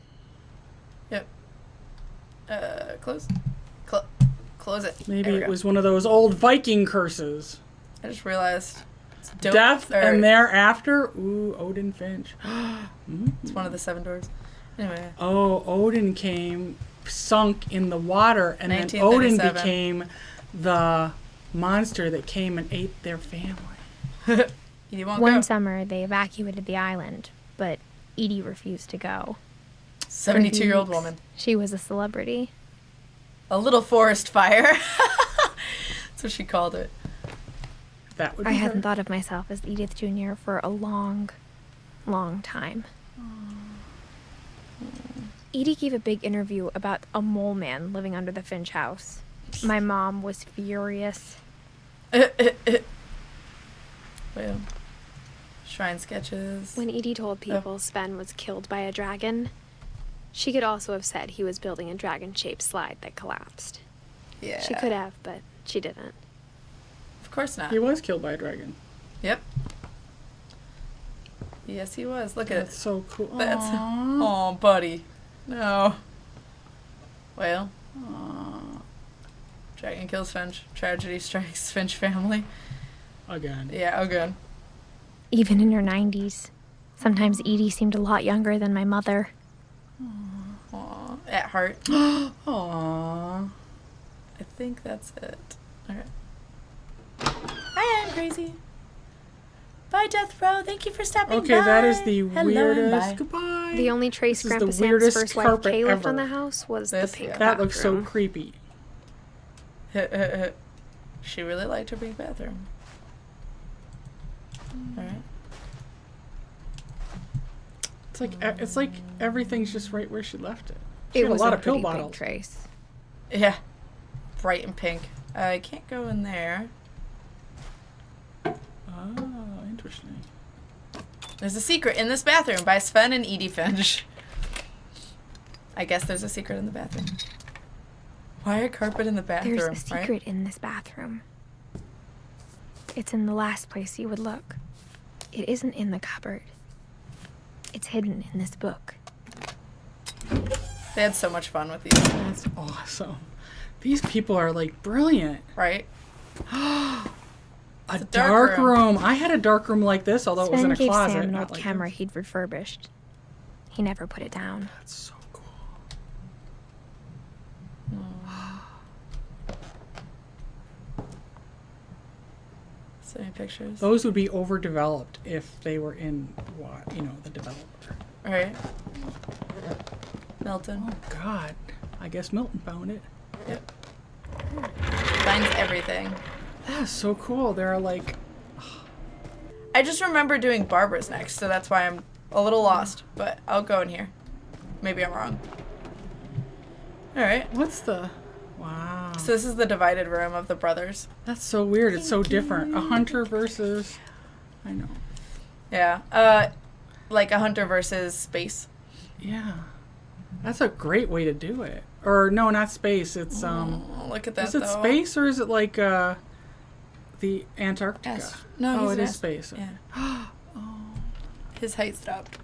Yep. Close. Close it. Maybe There we it go. was one of those old Viking curses. I just realized. It's dope, Death or and thereafter. Ooh, Odin Finch. It's one of the 7 doors. Anyway. Oh, Odin sunk in the water, and then 1937. Odin became the monster that came and ate their family. Edie won't One go. summer, they evacuated the island, but Edie refused to go. 72-year-old For weeks, woman. She was a celebrity. A little forest fire. That's what she called it. That would be I her. hadn't thought of myself as Edith Jr. for a long, long time. Edie gave a big interview about a mole man living under the Finch house. My mom was furious. Well, shrine sketches. When Edie told people Sven was killed by a dragon, she could also have said he was building a dragon-shaped slide that collapsed. Yeah. She could have, but she didn't. Of course not. He was killed by a dragon. Yep. Yes, he was. Look at That's it. so cool. That's. Aww. Oh, buddy. No. Well. Dragon kills Finch. Tragedy strikes Finch family. Again. Yeah, again. Even in her 90s. Sometimes Edie seemed a lot younger than my mother. Aw. At heart. Aww. I think that's it. Okay. Hi, I'm crazy. Bye, Death Row. Thank you for stopping by. Okay, that is the Hello, weirdest. bye. Goodbye. The only trace This is Grandpa the Sam's weirdest first wife carpet Kay left ever. on the house was This- the pink yeah. That looks so bathroom. creepy. She really liked her big bathroom. Alright. It's like everything's just right where she left it. She It had was a lot a of pill pretty big bottles. trace. Yeah. Bright and pink. I can't go in there. Oh, interesting. There's a secret in this bathroom by Sven and Edie Finch. I guess there's a secret in the bathroom. Why a carpet in the bathroom? There's a secret right? in this bathroom. It's in the last place you would look. It isn't in the cupboard. It's hidden in this book. They had so much fun with these, That's awesome. These people are like brilliant. right? A dark dark room. room. I had a dark room like this, although it was in Sven a gave closet. Sam an not old like camera this. he'd refurbished. He never put it down. That's so cool. So many pictures. Those would be overdeveloped if they were in the developer. Right. Milton. Oh God. I guess Milton found it. Yep. Finds everything. That is so cool. There are like I just remember doing Barbara's next, so that's why I'm a little lost. But I'll go in here. Maybe I'm wrong. Alright. what's the wow. So this is the divided room of the brothers. That's so weird. It's so different. A hunter versus I know. Yeah. Like a hunter versus space. Yeah. That's a great way to do it. Or no, not space. It's Oh, look at that. is it though. space or is it like the Antarctica? Yes. No, Oh, he's it an is ast- space. Yeah. His height stopped.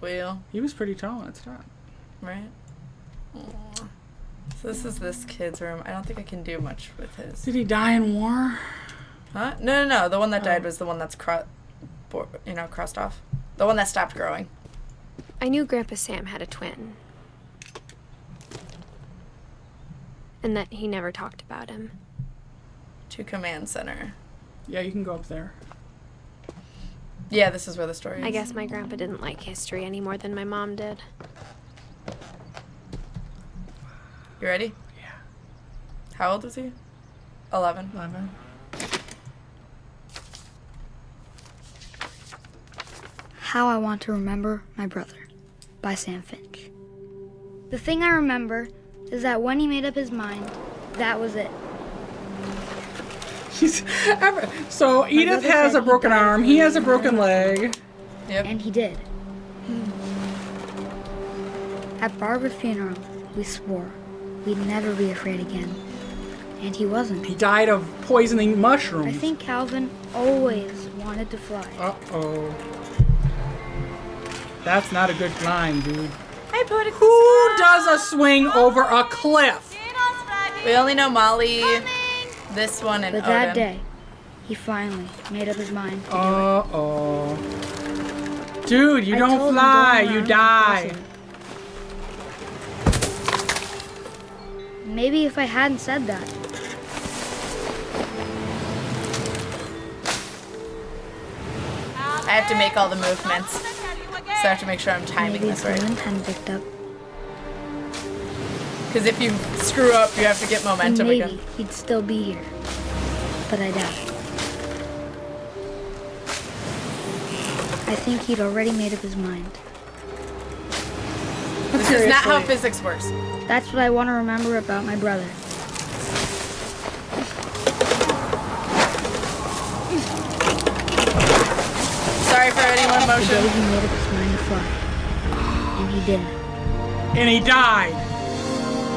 Well, He was pretty tall at the top. right? Aw. So this is this kid's room. I don't think I can do much with his. Did he die in war? Huh? No. The one that died Oh. was the one that's crossed off. The one that stopped growing. I knew Grandpa Sam had a twin. And that he never talked about him. To command center. Yeah, you can go up there. Yeah, this is where the story is. I guess my grandpa didn't like history any more than my mom did. You ready? Yeah. How old was he? 11. 11. How I Want to Remember My Brother by Sam Finch. The thing I remember is that when he made up his mind, that was it. So Edith brother has said a he broken died arm. for He has a me. broken leg. Yep. And he did. At Barbara's funeral, we swore we'd never be afraid again. And he wasn't. He died of poisoning mushrooms. I think Calvin always wanted to fly. Uh-oh. That's not a good climb, dude. I put it. Who does a swing over a cliff? We only know Molly, this one, and But Odin. that day, he finally made up his mind to do it. Uh-oh. Dude, you I don't told him fly, going you around die. was impossible. Maybe if I hadn't said that, I have to make all the movements, so I have to make sure I'm timing maybe this if the right. wind hadn't picked up, Because if you screw up, you have to get then momentum maybe again. he'd still be here. But I doubt it. I think he'd already made up his mind. This is not how Seriously. physics works. That's what I want to remember about my brother. Sorry for anyone The day motion. he made up his mind to fly. And he did. And he died.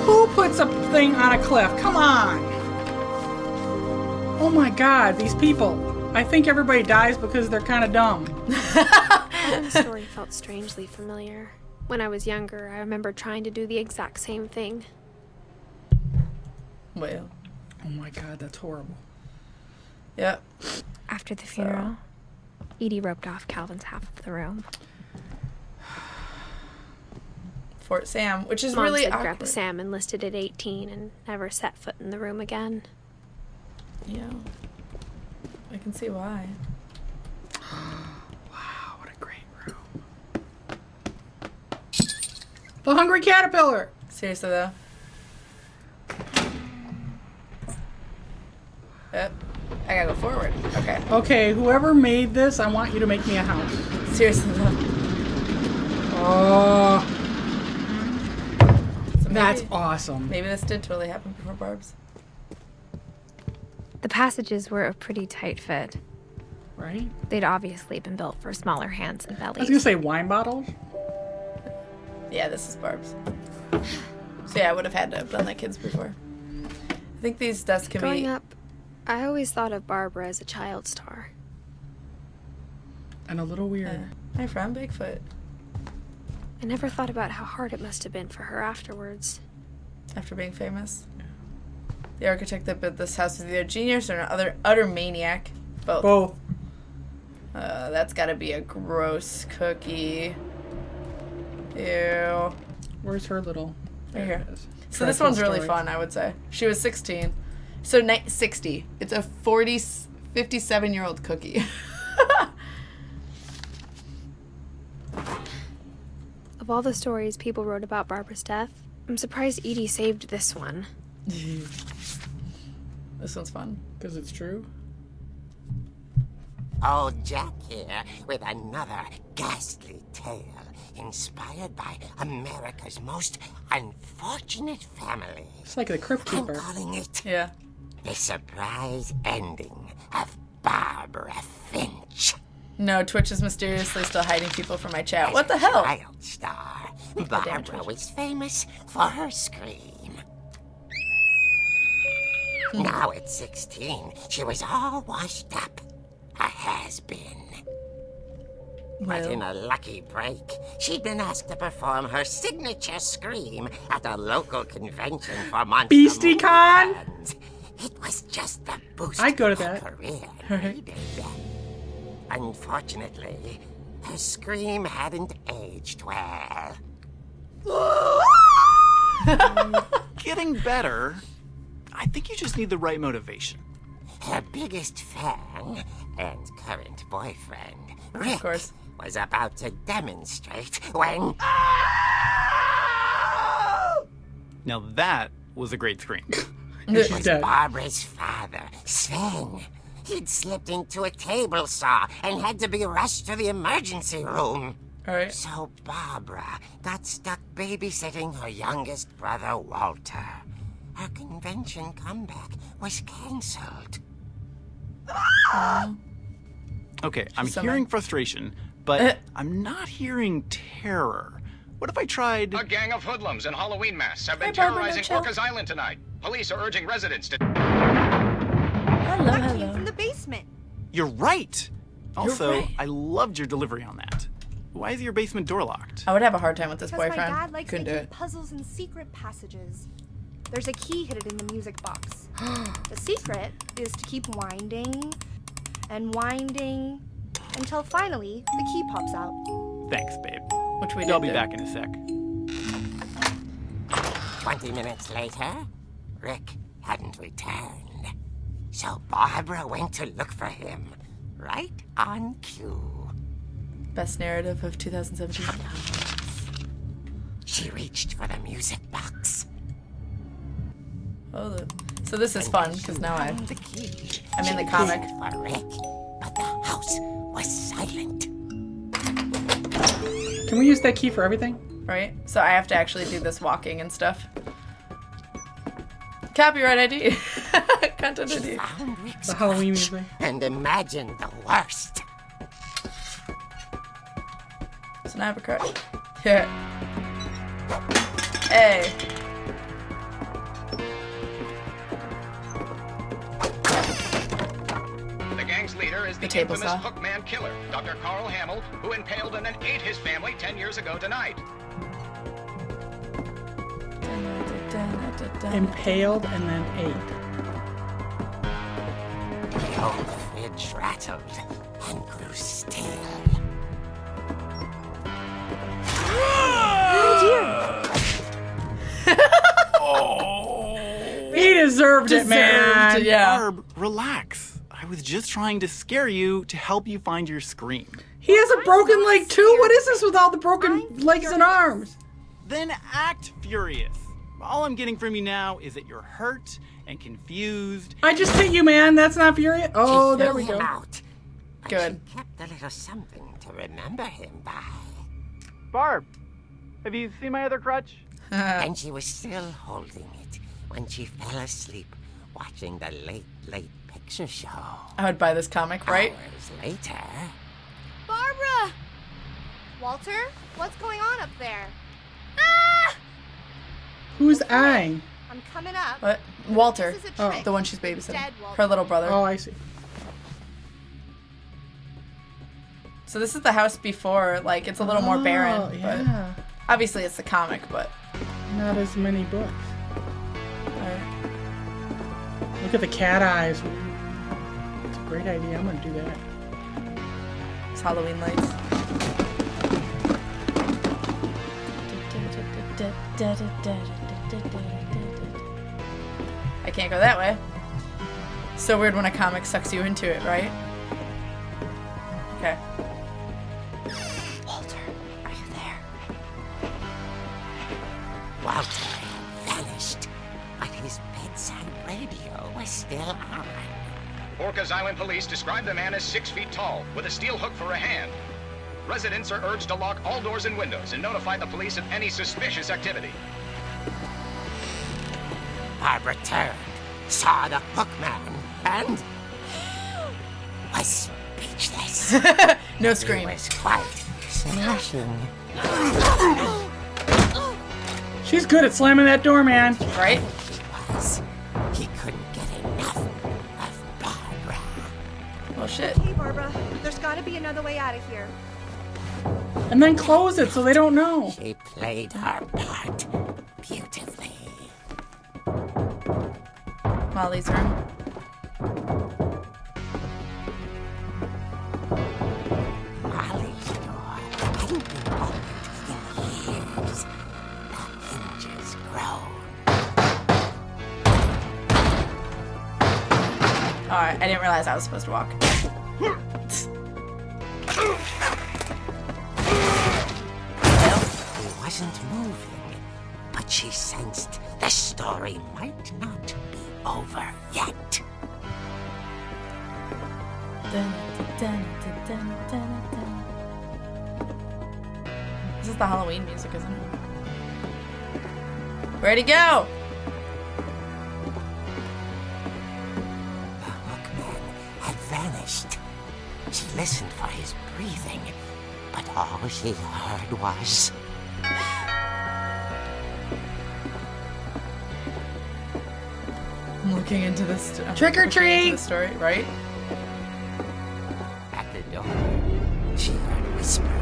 Who puts a thing on a cliff? Come on. Oh my God, these people. I think everybody dies because they're kind of dumb. Calvin's story felt strangely familiar. When I was younger, I remember trying to do the exact same thing. Well. Oh my God, that's horrible. Yep. After the funeral, Edie roped off Calvin's half of the room. Fort Sam, which is Mom really said awkward. Grandpa Sam enlisted at 18 and never set foot in the room again. Yeah. I can see why. Wow, what a great room. The Hungry Caterpillar! Seriously, though. Yep. I gotta go forward. Okay. Okay, whoever made this, I want you to make me a house. Seriously, though. Oh, So maybe, that's awesome. maybe this did totally happen before Barb's. The passages were a pretty tight fit. Right? They'd obviously been built for smaller hands and I was bellies. gonna say wine bottles. Yeah, this is Barb's. So yeah, I would have had to have done that kids before. I think these desks can Growing be... up, I always thought of Barbara as a child star. And a little weird. Hi, from Bigfoot. I never thought about how hard it must have been for her afterwards. After being famous. The architect that built this house is either a genius or an utter maniac. Both. Both. That's gotta be a gross cookie. Ew. Where's her little... Right here. it is. So this Dreadful one's really story. fun, I would say. She was 16. So 60. It's a 57-year-old cookie. Of all the stories people wrote about Barbara's death, I'm surprised Edie saved this one. This one's fun. Because it's true. Old Jack here with another ghastly tale inspired by America's most unfortunate family. It's like the Crypt I'm Keeper. calling it Yeah. The Surprise Ending of Barbara Finch. No, Twitch is mysteriously still hiding people from my chat. As What the a hell? child star, damn it, Barbara Twitch. was famous for her scream. Now at 16, she was all washed up. A has-been. But in a lucky break, she'd been asked to perform her signature scream at a local convention for Monster movie BeastieCon? fans. It was just the boost I'd go to her that. career Right. needed. Unfortunately, her scream hadn't aged well. Getting better. I think you just need the right motivation. Her biggest fan and current boyfriend, Rick, course. was about to demonstrate when... Now that was a great scream. It She's was dead. Barbara's father, Sven. He'd slipped into a table saw and had to be rushed to the emergency room. Alright. So Barbara got stuck babysitting her youngest brother, Walter. Her convention comeback was cancelled. Okay, I'm so hearing mad. frustration, but I'm not hearing terror. What if I tried... A gang of hoodlums in Halloween masks have been Hey, Barbara, terrorizing no chill. Orcas Island tonight. Police are urging residents to... Hello, Came hello. from the basement. You're right! Also, right. I loved your delivery on that. Why is your basement door locked? I would have a hard time with this Because my boyfriend. dad likes Couldn't do making it. puzzles and secret passages. There's a key hidden in the music box. The secret is to keep winding and winding until finally the key pops out. Thanks, babe. Which we I'll did be do. back in a sec. 20 minutes later, Rick hadn't returned. So Barbara went to look for him, right on cue. Best narrative of 2017. She reached for the music box. Oh, so this is fun because now Found the key. I'm in the She comic. listened for Rick, but the house was silent. Can we use that key for everything? right? So I have to actually do this walking and stuff. Copyright ID. Content She ID. found Rick's The Halloween crutch music. and imagined the worst. So now I have a crutch. Here. Hey. The gang's leader is the table infamous saw. Hookman Killer, Dr. Carl Hamill, who impaled and then ate his family 10 years ago tonight. impaled and then ate. The old fridge rattled and grew still. He deserved it, man. Yeah. Barb, relax. I was just trying to scare you to help you find your scream. He has a broken leg too. What is this with all the broken legs and arms? Then act furious. All I'm getting from you now is that you're hurt and confused. I just hit you, man. That's not furious. Oh, She there threw we him go. out, but Good. she kept a little something to remember him by. Barb, have you seen my other crutch? And she was still holding it when she fell asleep watching the late picture show. I would buy this comic, right? Hours later, Barbara! Walter, what's going on up there? Who's eyeing? I'm coming up. What? Walter. This is a trick. The one she's babysitting. Dead Walter. Her little brother. Oh, I see. So this is the house before, like, it's a little more barren. Oh, yeah. But obviously it's the comic, but... Not as many books. Look at the cat eyes. It's a great idea. I'm gonna do that. It's Halloween lights. I can't go that way. So weird when a comic sucks you into it, right? Okay. Walter, are you there? Walter had vanished, but his bedside radio was still on. Orcas Island police describe the man as 6 feet tall, with a steel hook for a hand. Residents are urged to lock all doors and windows and notify the police of any suspicious activity. Barbara turned, saw the hook man, and was speechless. No He scream. was quite smashing. She's good at slamming that door, man. Right? He couldn't get enough of Barbara. Well, shit. Hey, Barbara, there's gotta be another way out of here. And then close it so they don't know. She played her part beautifully. Molly's room. Molly's door hadn't been opened in years. The hinges groaned. Alright, I didn't realize I was supposed to walk. He wasn't moving, but she sensed the story might not be over yet. This is the Halloween music, isn't it? Where'd he go? The hookman had vanished. She listened for his breathing, but all she heard was... I'm looking into this. Trick or treat! The story, right? At the door, she heard whispering.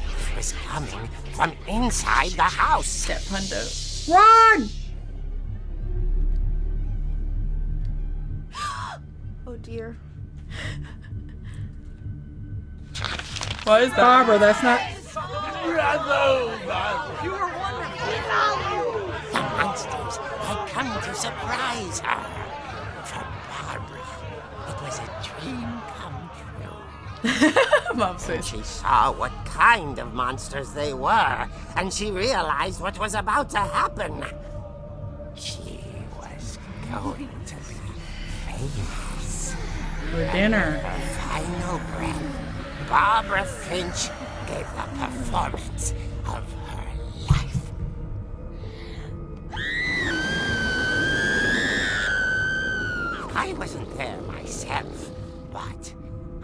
It was coming from inside the house. Step hundo. Run! Oh dear. What is that? Barbara, that's not... The monsters had come to surprise her. For Barbara, it was a dream come true. Mom's face. She saw what kind of monsters they were, and she realized what was about to happen. She was going to be famous. For dinner. Her final breath, Barbara Finch gave the performance of her life. I wasn't there myself, but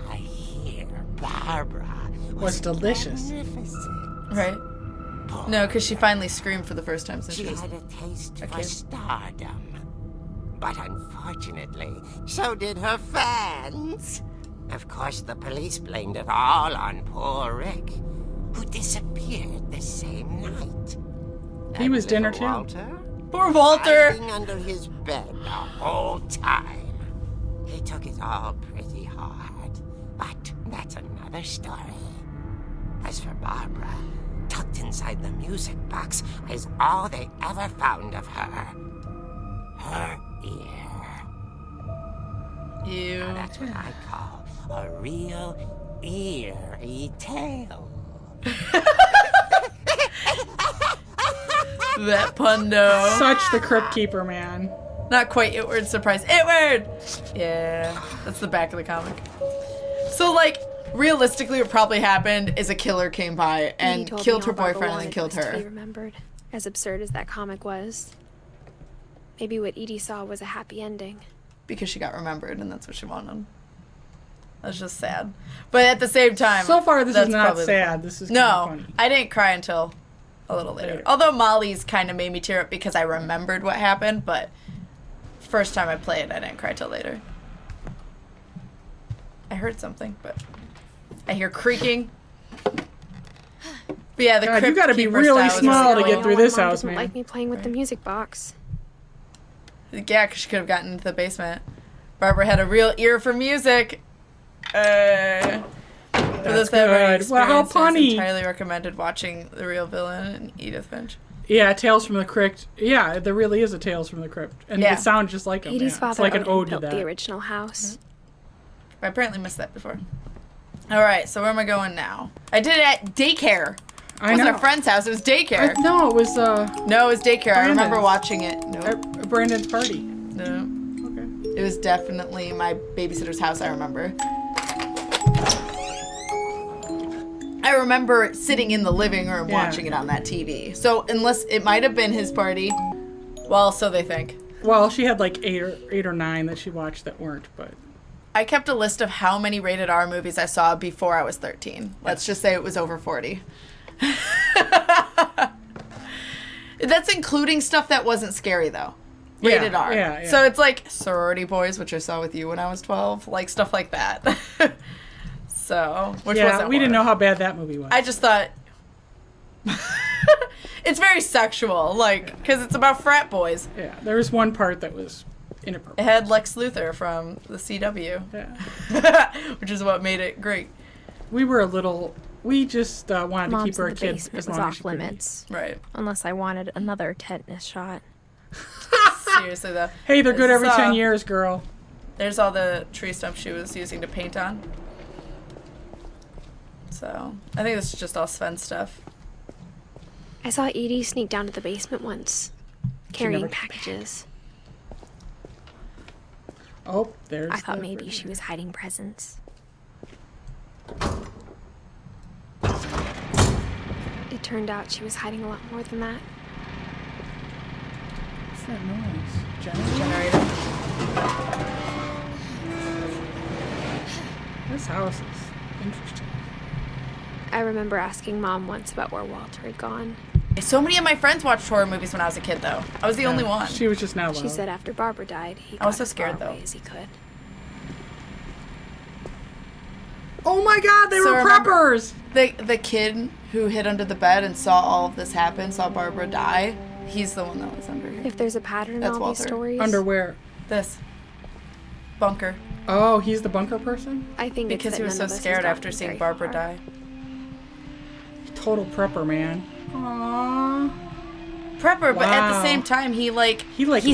I hear Barbara Was delicious. magnificent. Right? No, because she finally screamed for the first time since She she was... had a taste for kid. stardom. But unfortunately, so did her fans. Of course, the police blamed it all on poor Rick, who disappeared the same night. He was dinner little too. Walter? Poor Walter. Hiding under his bed the whole time. He took it all pretty hard, but that's another story. As for Barbara, tucked inside the music box is all they ever found of her. Her ear. Ew. Now that's what I call a real eerie tale. That pundo. Such the crypt keeper, man. Not quite Itward surprise. Itward! Yeah, that's the back of the comic. So, like, realistically, what probably happened is a killer came by and Edie told killed me her all Barbara boyfriend and then wanted killed was to be her. remembered. As absurd as that comic was, maybe what Edie saw was a happy ending. Because she got remembered and that's what she wanted. That's just sad. But at the same time, So far, this is that's not probably the sad. This is kind No, of funny. I didn't cry until a little later. Later. Although Molly's kind of made me tear up because I remembered what happened, but first time I played, I didn't cry till later. I heard something, but I hear creaking. But yeah, the God, you crypt gotta be keeper really style was small to really get cool. through Why this Mom house, didn't man. like me playing with the music box. Yeah, because she could have gotten into the basement. Barbara had a real ear for music. For those that have good. Wow, how experienced it, it's punny. entirely recommended watching The Real Villain and Edith Finch. Yeah, Tales from the Crypt. Yeah, there really is a Tales from the Crypt. And Yeah. it sounds just like him. Edie's Yeah. father It's like an ode to built that. the original house. I apparently missed that before. All right, so where am I going now? I did it at daycare. I It wasn't know. a friend's house. It was daycare. No, it was No, it was daycare. I remember Brandon's. watching it. No, at Brandon's party. no. Okay. It was definitely my babysitter's house. I remember. I remember sitting in the living room Yeah. watching it on that TV. So unless it might have been his party, well, so they think. Well, she had like eight or nine that she watched that weren't, but I kept a list of how many rated R movies I saw before I was 13. Let's just say it was over 40. That's including stuff that wasn't scary, though. Rated R. Yeah. So it's like Sorority Boys, which I saw with you when I was 12. Like, stuff like that. So, which yeah, wasn't we didn't know horror. how bad that movie was. I just thought... It's very sexual, like, because it's about frat boys. Yeah, there was one part that was It inappropriate. had Lex Luthor from the CW. Yeah. Which is what made it great. We were a little. We just wanted to Mom's keep our in the kid basement as was long as off she could be. limits. Right. Unless I wanted another tetanus shot. Seriously, though. Hey, they're good This every is, 10 years, girl. There's all the tree stumps she was using to paint on. So, I think this is just all Sven stuff. I saw Edie sneak down to the basement once, carrying packages. Oh, there's. I thought the maybe fridge. she was hiding presents. It turned out she was hiding a lot more than that. What's that noise? Generator? Generator. This house is interesting. I remember asking Mom once about where Walter had gone. So many of my friends watched horror movies when I was a kid, though. I was the only one. She was just now. She said after Barbara died, he I was got so as far scared, though. away as he could. Oh my God, they So were remember- preppers. The kid who hid under the bed and saw all of this happen, saw Barbara die, he's the one that was under here. If there's a pattern in That's all Walter. these stories, Underwear. This. Bunker. Oh, he's the bunker person? I think Because it's he that was so none of us has scared after gotten seeing very Barbara far. die. Total prepper, man. Aww. Prepper, but at the Wow. same time, he lived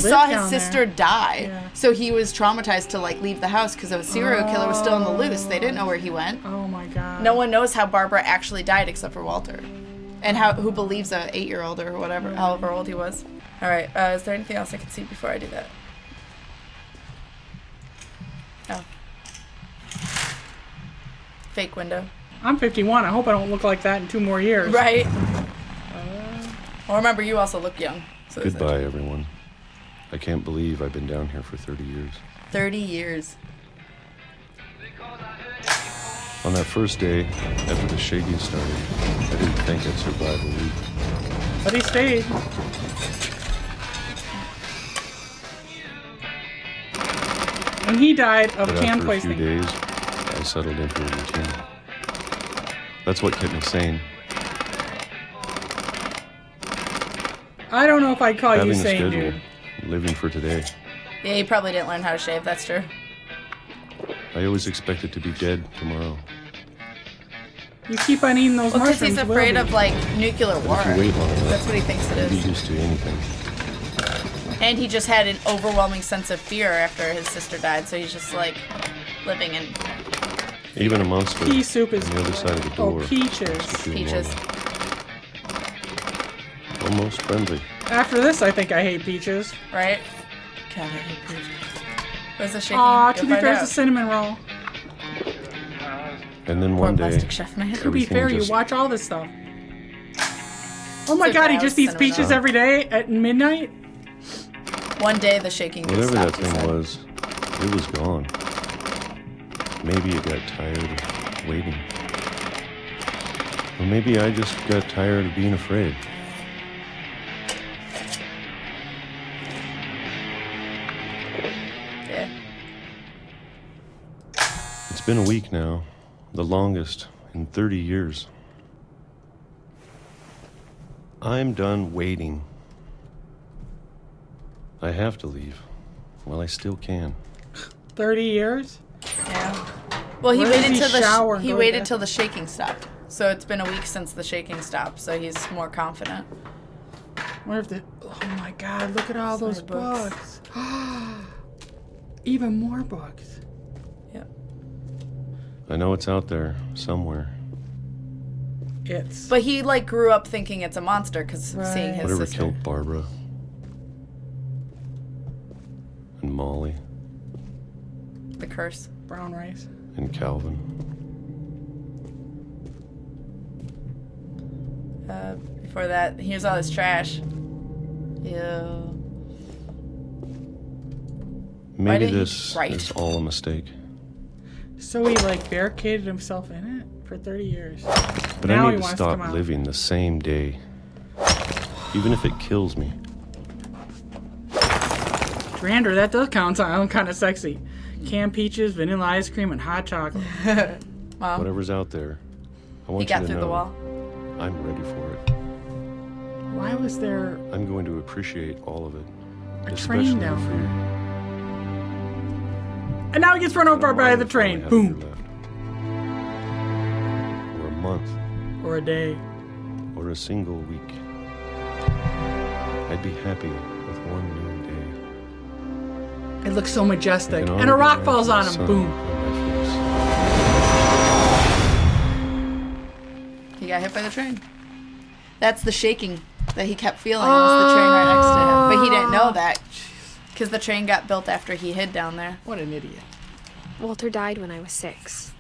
saw his down sister there. die, Yeah. so he was traumatized to like leave the house because a serial killer was still on the loose. They didn't know where he went. Oh my God. No one knows how Barbara actually died except for Walter, and who believes a 8-year-old or whatever, however old he was. All right, is there anything else I can see before I do that? Oh, fake window. I'm 51. I hope I don't look like that in 2 more years. Right. Well, remember, you also look young. So there's that. Goodbye, everyone. I can't believe I've been down here for 30 years. 30 years. On that first day, after the shaking started, I didn't think I'd survive a week. But he stayed. And he died of But can after a few poisoning. days, I settled into a routine. That's what kept me sane. I don't know if I'd call Having you a sane, schedule, dude. living for today. Yeah, he probably didn't learn how to shave. That's true. I always expected to be dead tomorrow. You keep on eating those Well, because mushrooms. he's afraid will of like nuclear war. If you wait long enough, That's what he thinks it you'll be is. used to anything. And he just had an overwhelming sense of fear after his sister died, so he's just like living in Even a monster Pea soup is. on the other side of the door. Oh, peaches. to feel peaches. normal. Almost friendly. After this, I think I hate peaches. Right? God, I hate peaches. Where's the shaking? Aw, You'll to be find fair, it's out. a cinnamon roll. And then Poor one day, plastic chef man. To be everything fair, you just watch all this stuff. Oh my It's god, okay, he I just was eats cinnamon peaches roll. every day at midnight? One day the shaking just whatever that stopped, he thing said. was, it was gone. Maybe it got tired of waiting. Or maybe I just got tired of being afraid. Yeah. It's been a week now, the longest in 30 years. I'm done waiting. I have to leave. Well, I still can. 30 years? Yeah. Well, he Where waited does he till the shower and he go to waited bed? till the shaking stopped. So it's been a week since the shaking stopped. So he's more confident. Wonder if the. Oh my god, look at all Sorry, those books. books. Even more books. Yep. I know it's out there somewhere. It's. But he like grew up thinking it's a monster because of seeing Right. his Whatever sister. killed Barbara. And Molly. The curse. Brown rice. And Calvin. Before that, here's all this trash. Yeah. Maybe didn't he this write? is all a mistake. So he like barricaded himself in it for 30 years. But Now I he need to wants to stop come out. living the same day. Even if it kills me. Drander, that does sound kind of sexy. Canned peaches, vanilla ice cream, and hot chocolate. Mom, Whatever's out there, I want he you got to through know the wall. I'm ready for it. Why was there I'm going to appreciate all of it. a especially train down the food. there? And now he gets run over I by don't the mind if I train. have Boom. you left. Or a month. Or a day. Or a single week. I'd be happy with one new day. It looks so majestic. I can And a already rock falls on imagine him. the sun Boom. on my He got hit by the train. That's the shaking that he kept feeling. It was the train right next to him. But he didn't know that. Because the train got built after he hid down there. What an idiot. Walter died when I was 6.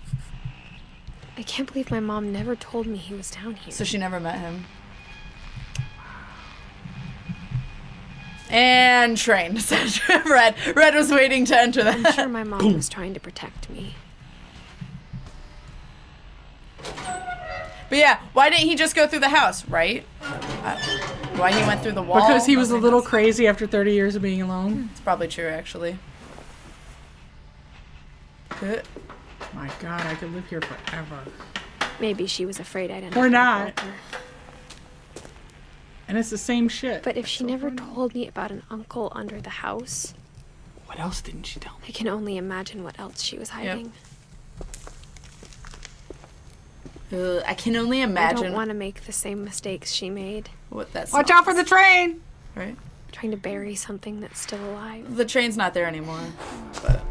I can't believe my mom never told me he was down here. So she never met him. And train, said Red. Red was waiting to enter I'm that. sure my mom was trying to protect me. But yeah, why didn't he just go through the house, right? Why he went through the wall? Because he was a Nobody little knows. crazy after 30 years of being alone. It's probably true, actually. My god, I could live here forever. Maybe she was afraid I'd end Or up not. like Walter. And it's the same shit. But if she never told me about an uncle under the house, What else didn't she tell me? I can only imagine what else she was hiding. I can only I imagine don't want to make the same mistakes she made, what that's. Watch out for the train! Right? trying to bury something that's still alive. The train's not there anymore. But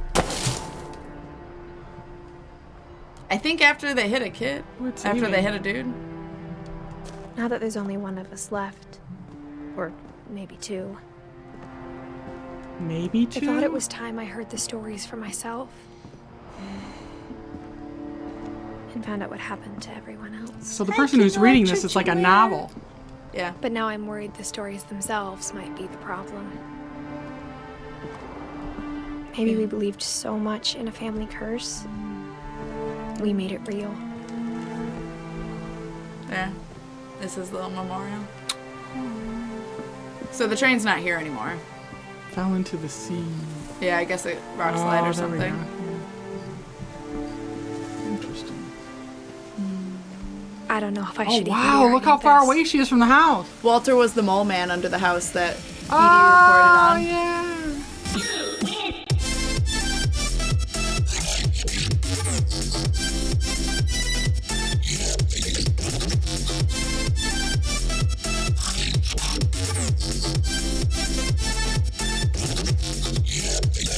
I think after they hit a kid, What's after they even? hit a dude. Now that there's only one of us left, or maybe 2, Maybe I 2? thought it was time I heard the stories for myself. And found out what happened to everyone else. So the person who's reading this is like a novel. Yeah. But now I'm worried the stories themselves might be the problem. Maybe we believed so much in a family curse, we made it real. Yeah. This is the little memorial. So the train's not here anymore. Fell into the sea. Yeah, I guess a rock slide or there we something. go. Interesting. I don't know if I Oh, should even be wow, look arguing how far this. away she is from the house. Walter was the mole man under the house that Edie Oh, reported on. yeah.